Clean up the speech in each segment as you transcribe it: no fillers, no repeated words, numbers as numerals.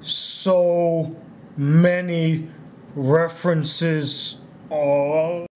So many references. Oh.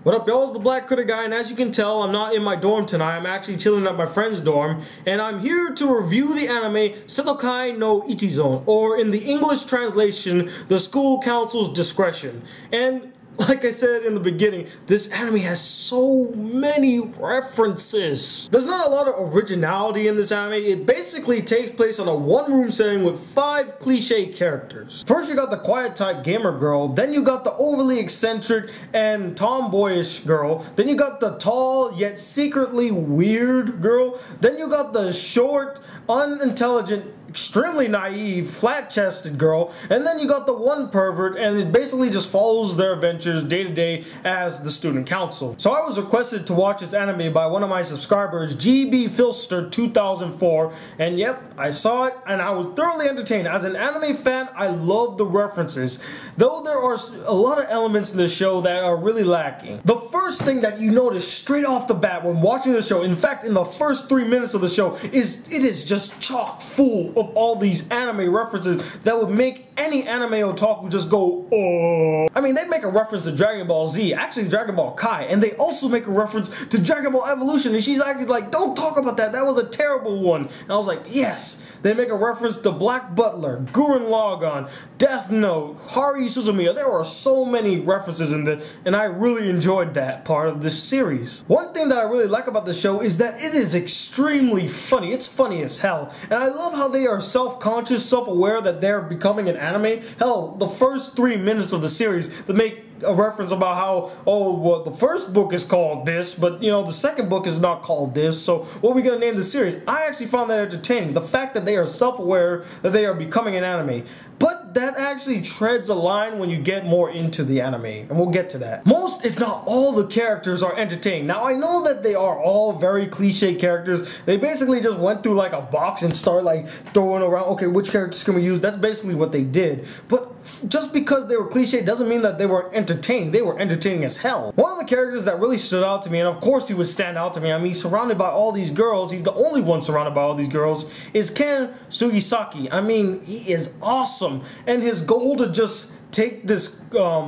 What up, y'all? It's the Black Critic Guy, and as you can tell, I'm not in my dorm tonight. I'm actually chilling at my friend's dorm, and I'm here to review the anime Seitokai No Ichizon, or in the English translation, The School Council's Discretion. And like I said in the beginning, this anime has so many references. There's not a lot of originality in this anime. It basically takes place on a one-room setting with 5 cliche characters. First you got the quiet type gamer girl, then you got the overly eccentric and tomboyish girl, then you got the tall yet secretly weird girl, then you got the short, unintelligent, extremely naive, flat-chested girl, and then you got the one pervert, and it basically just follows their adventures day to day as the student council. So I was requested to watch this anime by one of my subscribers, GB Filster 2004, and yep, I saw it and I was thoroughly entertained. As an anime fan, I love the references, though there are a lot of elements in the show that are really lacking. The first thing that you notice straight off the bat when watching the show, in fact in the first 3 minutes of the show, is it is just chock full of all these anime references that would make any anime otaku just go, oh. I mean, they make a reference to Dragon Ball Z, actually Dragon Ball Kai, and they also make a reference to Dragon Ball Evolution, and she's actually like, don't talk about that, that was a terrible one. And I was like, yes. They make a reference to Black Butler, Gurren Lagann, Death Note, Haru Suzumiya. There are so many references in this, and I really enjoyed that part of this series. One thing that I really like about the show is that it is extremely funny. It's funny as hell, and I love how they are self-conscious, self-aware that they're becoming an anime. Hell, the first 3 minutes of the series, they make a reference about how, oh, well, the first book is called this, but, you know, the second book is not called this, so what are we going to name the series? I actually found that entertaining. The fact that they are self-aware that they are becoming an anime. But that actually treads a line when you get more into the anime, and we'll get to that. Most, if not all, the characters are entertaining. Now, I know that they are all very cliche characters. They basically just went through like a box and started like throwing around, okay, which characters can we use? That's basically what they did. But just because they were cliche doesn't mean that they were entertaining. They were entertaining as hell. One of the characters that really stood out to me, and of course he would stand out to me, I mean, he's surrounded by all these girls, he's the only one surrounded by all these girls, is Ken Sugisaki. I mean, he is awesome. And his goal to just take this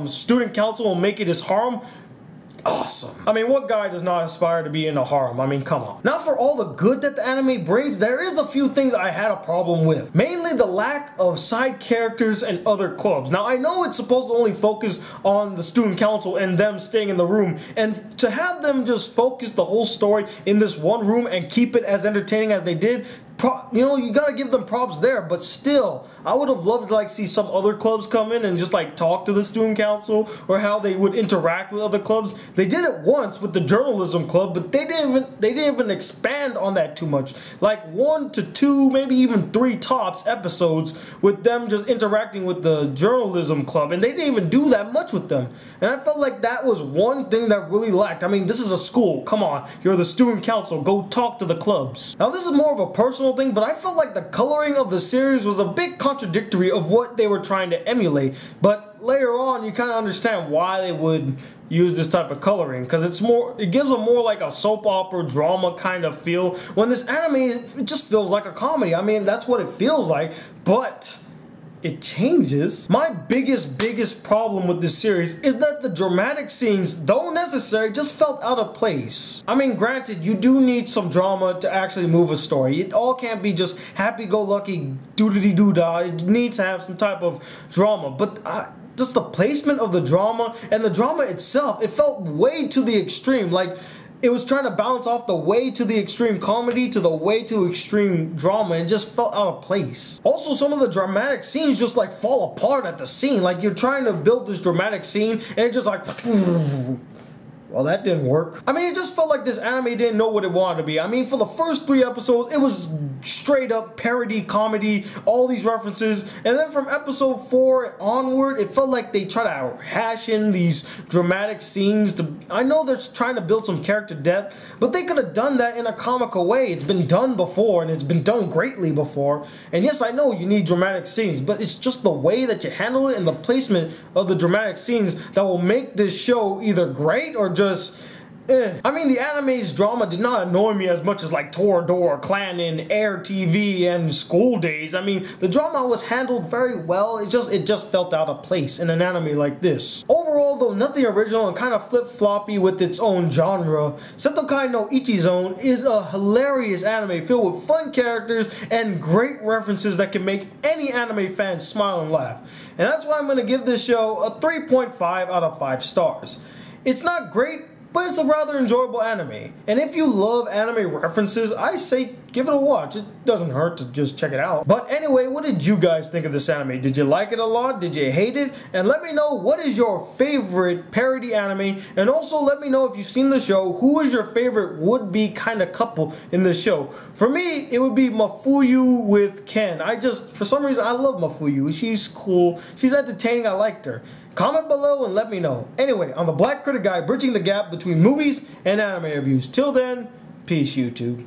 student council and make it his harem, awesome. I mean, what guy does not aspire to be in a harem? I mean, come on. Now, for all the good that the anime brings, there is a few things I had a problem with. Mainly the lack of side characters and other clubs. Now, I know it's supposed to only focus on the student council and them staying in the room, and to have them just focus the whole story in this one room and keep it as entertaining as they did, you know, you gotta give them props there, but still, I would have loved to like see some other clubs come in and just like talk to the student council, or how they would interact with other clubs. They did it once with the journalism club, but they didn't even expand on that too much. Like 1 to 2, maybe even 3 tops episodes with them just interacting with the journalism club, and they didn't even do that much with them. And I felt like that was one thing that really lacked. I mean, this is a school, come on, you're the student council, go talk to the clubs. Now, this is more of a personal thing, but I felt like the coloring of the series was a bit contradictory of what they were trying to emulate. But later on, you kind of understand why they would use this type of coloring, because it gives them more like a soap opera drama kind of feel, when this anime, it just feels like a comedy. I mean, that's what it feels like, but it changes. My biggest problem with this series is that the dramatic scenes, though necessary, just felt out of place. I mean, granted, you do need some drama to actually move a story. It all can't be just happy-go-lucky doo-doo-doo-dah. It needs to have some type of drama, but just the placement of the drama and the drama itself, it felt way to the extreme. Like, it was trying to balance off the way to the extreme comedy to the way to extreme drama, and just felt out of place. Also, some of the dramatic scenes just like fall apart at the scene. Like, you're trying to build this dramatic scene and it just like Well, that didn't work. I mean, it just felt like this anime didn't know what it wanted to be. I mean, for the first 3 episodes, it was straight up parody, comedy, all these references. And then from episode 4 onward, it felt like they try to hash in these dramatic scenes. I know they're trying to build some character depth, but they could have done that in a comical way. It's been done before, and it's been done greatly before. And yes, I know you need dramatic scenes, but it's just the way that you handle it and the placement of the dramatic scenes that will make this show either great or just I mean, the anime's drama did not annoy me as much as like Toradora, Clanin, Air TV, and School Days. I mean, the drama was handled very well. It just felt out of place in an anime like this. Overall, though, nothing original and kind of flip-floppy with its own genre, Seitokai No Ichizon is a hilarious anime filled with fun characters and great references that can make any anime fan smile and laugh. And that's why I'm going to give this show a 3.5 out of 5 stars. It's not great, but it's a rather enjoyable anime. And if you love anime references, I say give it a watch. It doesn't hurt to just check it out. But anyway, what did you guys think of this anime? Did you like it a lot? Did you hate it? And let me know what is your favorite parody anime. And also let me know if you've seen the show, who is your favorite would-be kind of couple in the show. For me, it would be Mafuyu with Ken. For some reason, I love Mafuyu. She's cool. She's entertaining. I liked her. Comment below and let me know. Anyway, I'm the Black Critic Guy, bridging the gap between movies and anime reviews. Till then, peace, YouTube.